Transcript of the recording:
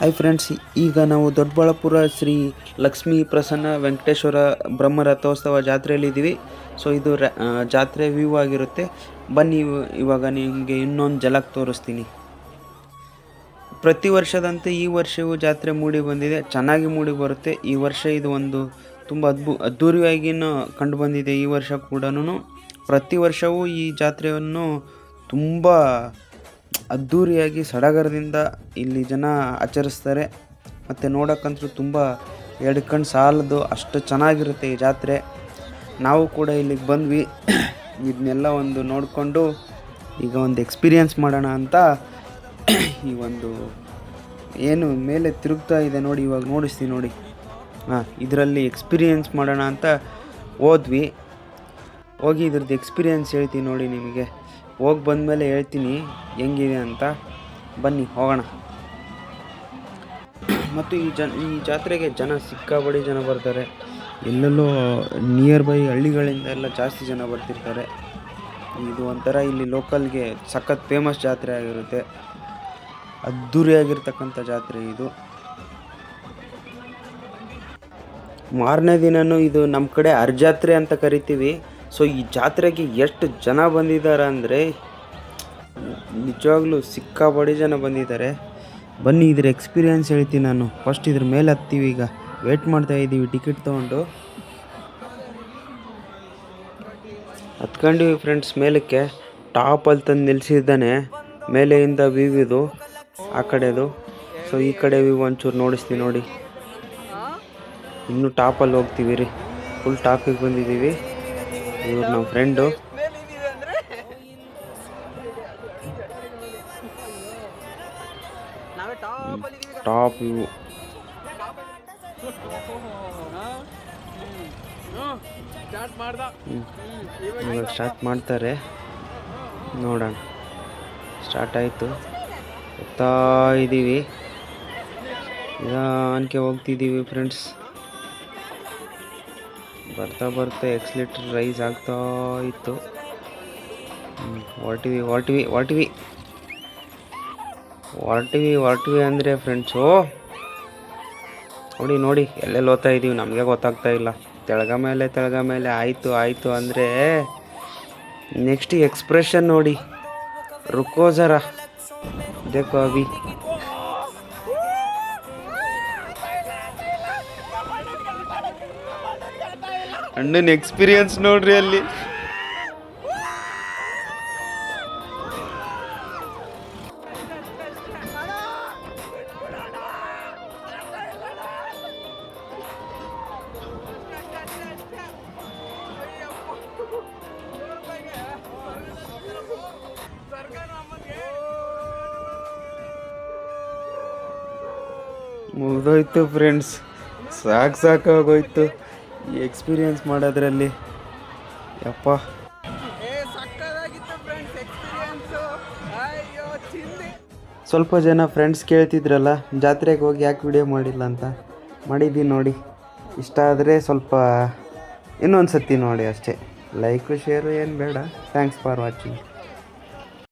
Hi friends, ಈಗ ನಾವು ದೊಡ್ಡಬಳ್ಳಾಪುರ ಶ್ರೀ ಲಕ್ಷ್ಮೀ ಪ್ರಸನ್ನ ವೆಂಕಟೇಶ್ವರ ಬ್ರಹ್ಮ ರಥೋತ್ಸವ ಜಾತ್ರೆಯಲ್ಲಿದ್ದೀವಿ. ಸೊ ಇದು ಜಾತ್ರೆ ವ್ಯೂ ಆಗಿರುತ್ತೆ. ಬನ್ನಿ ಇವಾಗ ನಿಮಗೆ ಇನ್ನೊಂದು ಝಲಕ್ ತೋರಿಸ್ತೀನಿ. ಪ್ರತಿ ವರ್ಷದಂತೆ ಈ ವರ್ಷವೂ ಜಾತ್ರೆ ಮೂಡಿ ಬಂದಿದೆ, ಚೆನ್ನಾಗಿ ಮೂಡಿ ಬರುತ್ತೆ. ಈ ವರ್ಷ ಇದು ಒಂದು ತುಂಬ ಅದ್ಧೂರಿಯಾಗಿಯೂ ಕಂಡು ಬಂದಿದೆ. ಈ ವರ್ಷ ಕೂಡ ಪ್ರತಿ ವರ್ಷವೂ ಈ ಜಾತ್ರೆಯನ್ನು ತುಂಬ ಅದ್ಧೂರಿಯಾಗಿ ಸಡಗರದಿಂದ ಇಲ್ಲಿ ಜನ ಆಚರಿಸ್ತಾರೆ. ಮತ್ತು ನೋಡೋಕ್ಕಂತೂ ತುಂಬ ಎರಡು ಕಣ್ಣು ಸಾಲದು, ಅಷ್ಟು ಚೆನ್ನಾಗಿರುತ್ತೆ ಈ ಜಾತ್ರೆ. ನಾವು ಕೂಡ ಇಲ್ಲಿಗೆ ಬಂದ್ವಿ. ಇದನ್ನೆಲ್ಲ ಒಂದು ನೋಡಿಕೊಂಡು ಈಗ ಒಂದು ಎಕ್ಸ್ಪೀರಿಯೆನ್ಸ್ ಮಾಡೋಣ ಅಂತ ಈ ಒಂದು ಏನು ಮೇಲೆ ತಿರುಗ್ತಾ ಇದೆ ನೋಡಿ, ಇವಾಗ ನೋಡಿಸ್ತೀನಿ ನೋಡಿ. ಇದರಲ್ಲಿ ಎಕ್ಸ್ಪೀರಿಯೆನ್ಸ್ ಮಾಡೋಣ ಅಂತ ಹೋದ್ವಿ. ಹೋಗಿ ಇದ್ರದ್ದು ಎಕ್ಸ್ಪೀರಿಯೆನ್ಸ್ ಹೇಳ್ತೀನಿ ನೋಡಿ ನಿಮಗೆ. ಹೋಗಿ ಬಂದಮೇಲೆ ಹೇಳ್ತೀನಿ ಹೆಂಗಿದೆ ಅಂತ. ಬನ್ನಿ ಹೋಗೋಣ. ಮತ್ತು ಈ ಜಾತ್ರೆಗೆ ಸಿಕ್ಕಾಪಟ್ಟೆ ಜನ ಬರ್ತಾರೆ. ಎಲ್ಲೆಲ್ಲೋ ನಿಯರ್ ಬೈ ಹಳ್ಳಿಗಳಿಂದ ಎಲ್ಲ ಜಾಸ್ತಿ ಜನ ಬರ್ತಿರ್ತಾರೆ. ಇದು ಒಂಥರ ಇಲ್ಲಿ ಲೋಕಲ್ಗೆ ಸಖತ್ ಫೇಮಸ್ ಜಾತ್ರೆ ಆಗಿರುತ್ತೆ. ಅದ್ಧೂರಿಯಾಗಿರ್ತಕ್ಕಂಥ ಜಾತ್ರೆ ಇದು. ಮಾರನೇ ದಿನವೂ ಇದು ನಮ್ಮ ಕಡೆ ಜಾತ್ರೆ ಅಂತ ಕರಿತೀವಿ. ಸೊ ಈ ಜಾತ್ರೆಗೆ ಎಷ್ಟು ಜನ ಬಂದಿದ್ದಾರೆ ಅಂದರೆ ನಿಜವಾಗ್ಲೂ ಸಿಕ್ಕಾಪಟ್ಟೆ ಜನ ಬಂದಿದ್ದಾರೆ. ಬನ್ನಿ ಇದ್ರ ಎಕ್ಸ್ಪೀರಿಯೆನ್ಸ್ ಹೇಳ್ತೀನಿ ನಾನು. ಫಸ್ಟ್ ಇದ್ರ ಮೇಲೆ ಹತ್ತೀವಿ. ಈಗ ವೇಟ್ ಮಾಡ್ತಾ ಇದ್ದೀವಿ ಟಿಕೆಟ್ ತೊಗೊಂಡು. ಹತ್ಕೊಂಡಿವಿ ಫ್ರೆಂಡ್ಸ್ ಮೇಲಕ್ಕೆ. ಟಾಪಲ್ಲಿ ತಂದು ನಿಲ್ಲಿಸಿದ್ದಾನೆ. ಮೇಲೆಯಿಂದ ವ್ಯೂ ಇದು ಆ ಕಡೆದು. ಸೊ ಈ ಕಡೆ ವ್ಯೂ ಒಂಚೂರು ನೋಡಿಸ್ತೀನಿ ನೋಡಿ. ಇನ್ನೂ ಟಾಪಲ್ಲಿ ಹೋಗ್ತೀವಿ ರೀ. ಫುಲ್ ಟಾಪಿಗೆ ಬಂದಿದ್ದೀವಿ. ಇವ್ರು ನಮ್ಮ ಫ್ರೆಂಡು. Top view. ಇವಾಗ ಸ್ಟಾರ್ಟ್ ಮಾಡ್ತಾರೆ, ನೋಡೋಣ. ಸ್ಟಾರ್ಟ್ ಆಯಿತು. ಹೋಗ್ತಾ ಇದ್ದೀವಿ, ನಿಧಾನಕ್ಕೆ ಹೋಗ್ತಿದ್ದೀವಿ ಫ್ರೆಂಡ್ಸ್. ಬರ್ತಾ ಬರ್ತಾ ಎಕ್ಸ್ಲೇಟರ್ ರೈಸ್ ಆಗ್ತಾ ಇತ್ತು. ಹೊರಟಿವಿ ಅಂದರೆ ಫ್ರೆಂಡ್ಸು ನೋಡಿ ಎಲ್ಲೆಲ್ಲಿ ಓದ್ತಾ ಇದ್ದೀವಿ, ನಮಗೆ ಗೊತ್ತಾಗ್ತಾ ಇಲ್ಲ. ತೆಳಗ ಮೇಲೆ ಆಯಿತು ಅಂದರೆ ನೆಕ್ಸ್ಟ್ ಎಕ್ಸ್ಪ್ರೆಷನ್ ನೋಡಿ. ರುಕೋ ಜರಾ ದೇಖೋ ಅಭಿ. ಅಣ್ಣನ ಎಕ್ಸ್ಪೀರಿಯನ್ಸ್ ನೋಡ್ರಿ ಅಲ್ಲಿ. ಮುಗಿದೋಯ್ತು ಫ್ರೆಂಡ್ಸ್, ಸಾಕಾಗೋಯ್ತು ಈ ಎಕ್ಸ್ಪೀರಿಯೆನ್ಸ್ ಮಾಡೋದ್ರಲ್ಲಿ. ಯಪ್ಪ, ಸ್ವಲ್ಪ ಜನ ಫ್ರೆಂಡ್ಸ್ ಕೇಳ್ತಿದ್ರಲ್ಲ ಜಾತ್ರೆಗೆ ಹೋಗಿ ಯಾಕೆ ವಿಡಿಯೋ ಮಾಡಿಲ್ಲ ಅಂತ. ಮಾಡಿದ್ದೀನಿ ನೋಡಿ. ಇಷ್ಟ ಆದರೆ ಸ್ವಲ್ಪ ಇನ್ನೊಂದು ಸತಿ ನೋಡಿ ಅಷ್ಟೇ. ಲೈಕು ಶೇರು ಏನು ಬೇಡ. Thanks for watching.